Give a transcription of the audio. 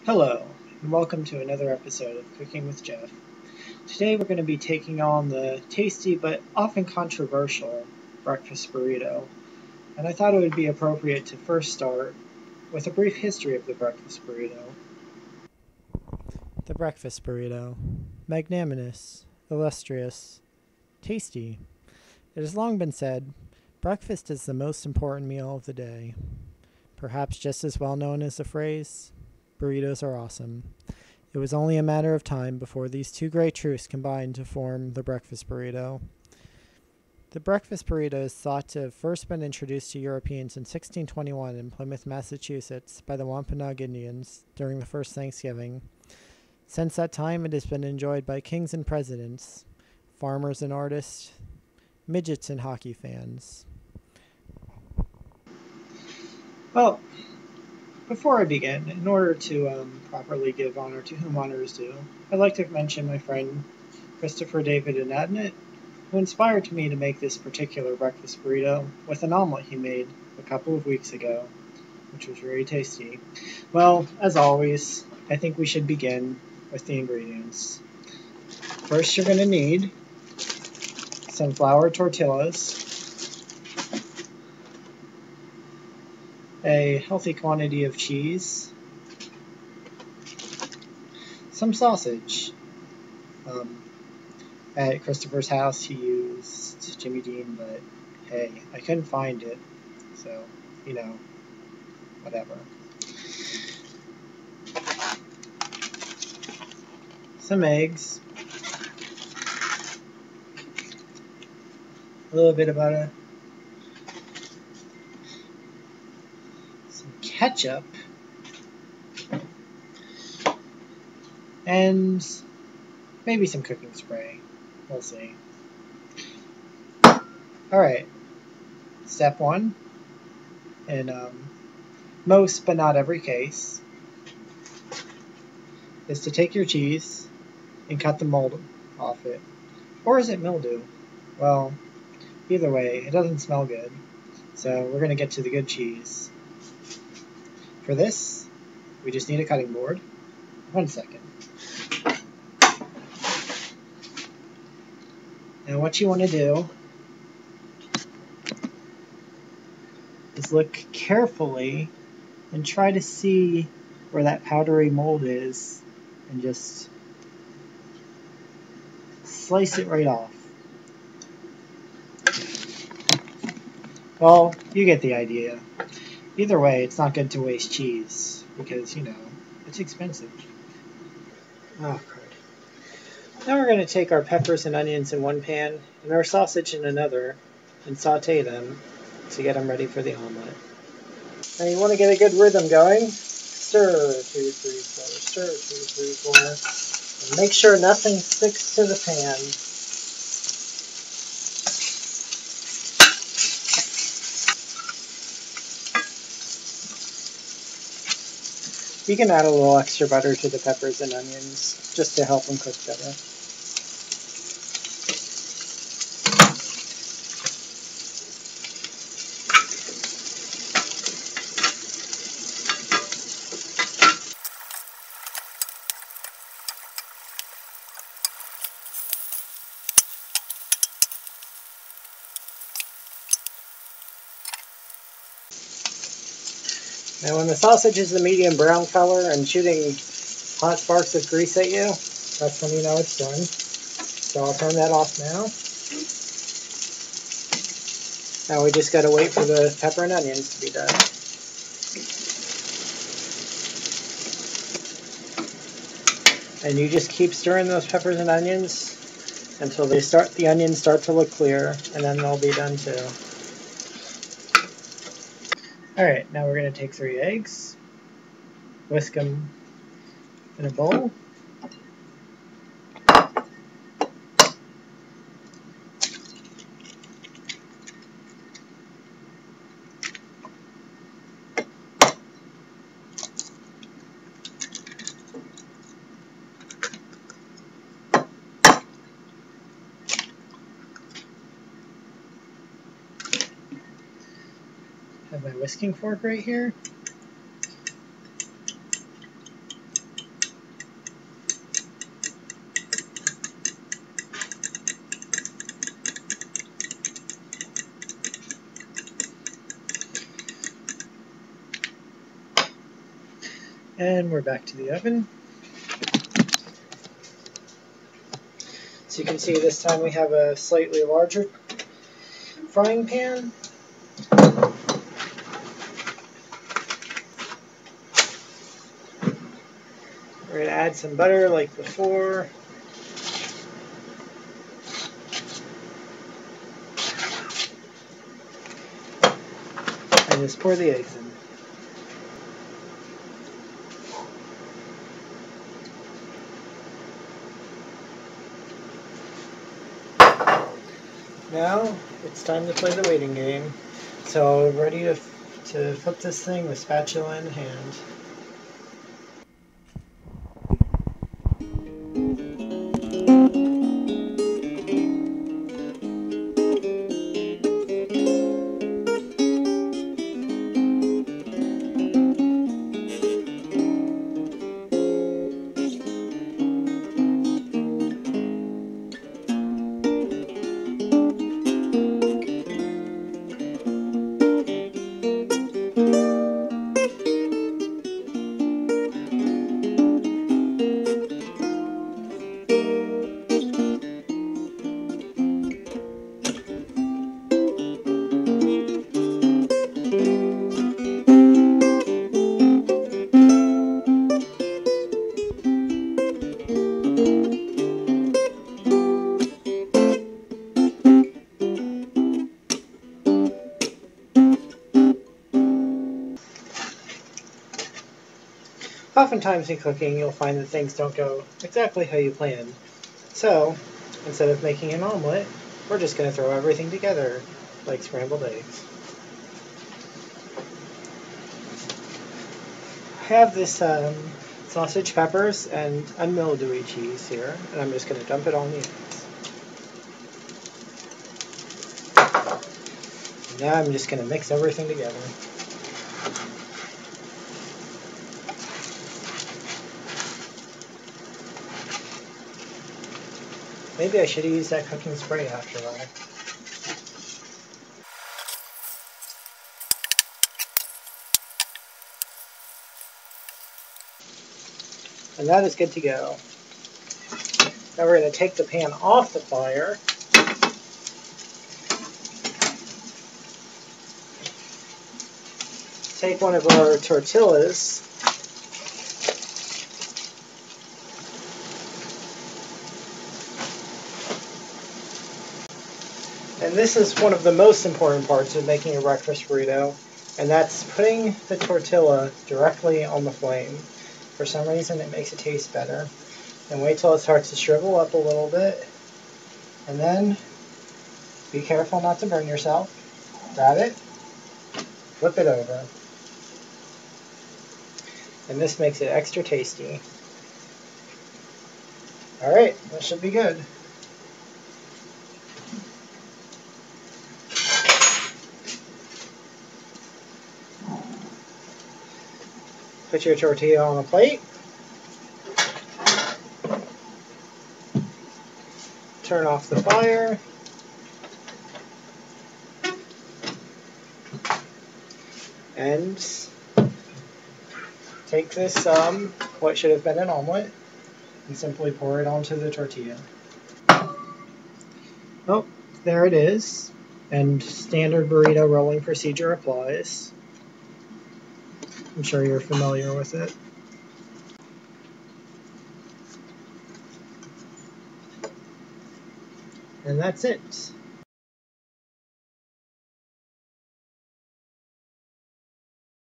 Hello, and welcome to another episode of Cooking with Jeff. Today we're going to be taking on the tasty but often controversial breakfast burrito, and I thought it would be appropriate to first start with a brief history of the breakfast burrito. The breakfast burrito. Magnanimous, illustrious, tasty. It has long been said, breakfast is the most important meal of the day. Perhaps just as well known as the phrase, burritos are awesome. It was only a matter of time before these two great truths combined to form the breakfast burrito. The breakfast burrito is thought to have first been introduced to Europeans in 1621 in Plymouth, Massachusetts by the Wampanoag Indians during the first Thanksgiving. Since that time, it has been enjoyed by kings and presidents, farmers and artists, midgets and hockey fans. Well, before I begin, in order to properly give honor to whom honor is due, I'd like to mention my friend Christopher David Inadnet, who inspired me to make this particular breakfast burrito with an omelet he made a couple of weeks ago, which was very tasty. Well, as always, I think we should begin with the ingredients. First, you're going to need some flour tortillas, a healthy quantity of cheese, some sausage. At Christopher's house, he used Jimmy Dean, but hey, I couldn't find it, so, whatever. Some eggs, a little bit of butter, some ketchup, and maybe some cooking spray. We'll see. Alright, step one, in most but not every case, is to take your cheese and cut the mold off it. Or is it mildew? Well, either way, it doesn't smell good. So we're going to get to the good cheese. For this, we just need a cutting board. 1 second. Now what you want to do is look carefully and try to see where that powdery mold is and just slice it right off. Well, you get the idea. Either way, it's not good to waste cheese because, it's expensive. Oh, crud. Now we're going to take our peppers and onions in one pan and our sausage in another and saute them to get them ready for the omelet. Now you want to get a good rhythm going. Stir 2, 3, 4, stir 2, 3, 4, and make sure nothing sticks to the pan. You can add a little extra butter to the peppers and onions just to help them cook better. Now when the sausage is a medium brown color and shooting hot sparks of grease at you, that's when you know it's done. So I'll turn that off now. Now we just gotta wait for the pepper and onions to be done. And you just keep stirring those peppers and onions until the onions start to look clear, and then they'll be done too. Alright, now we're going to take 3 eggs, whisk them in a bowl. Have my whisking fork right here. And we're back to the oven. So you can see this time we have a slightly larger frying pan. We're going to add some butter like before. And just pour the eggs in. Now it's time to play the waiting game. So ready to flip this thing with spatula in hand. Oftentimes in cooking, you'll find that things don't go exactly how you planned. So, instead of making an omelet, we're just going to throw everything together like scrambled eggs. I have this sausage peppers and unmildewy cheese here, and I'm just going to dump it on the eggs. Now I'm just going to mix everything together. Maybe I should have used that cooking spray after all. And that is good to go. Now we're going to take the pan off the fire. Take one of our tortillas. And this is one of the most important parts of making a breakfast burrito, and that's putting the tortilla directly on the flame. For some reason it makes it taste better. And wait till it starts to shrivel up a little bit. And then be careful not to burn yourself. Grab it, flip it over. And this makes it extra tasty. Alright, that should be good. Put your tortilla on a plate. Turn off the fire. And take this, what should have been an omelet, and simply pour it onto the tortilla. Oh, there it is. And standard burrito rolling procedure applies. I'm sure you're familiar with it. And that's it.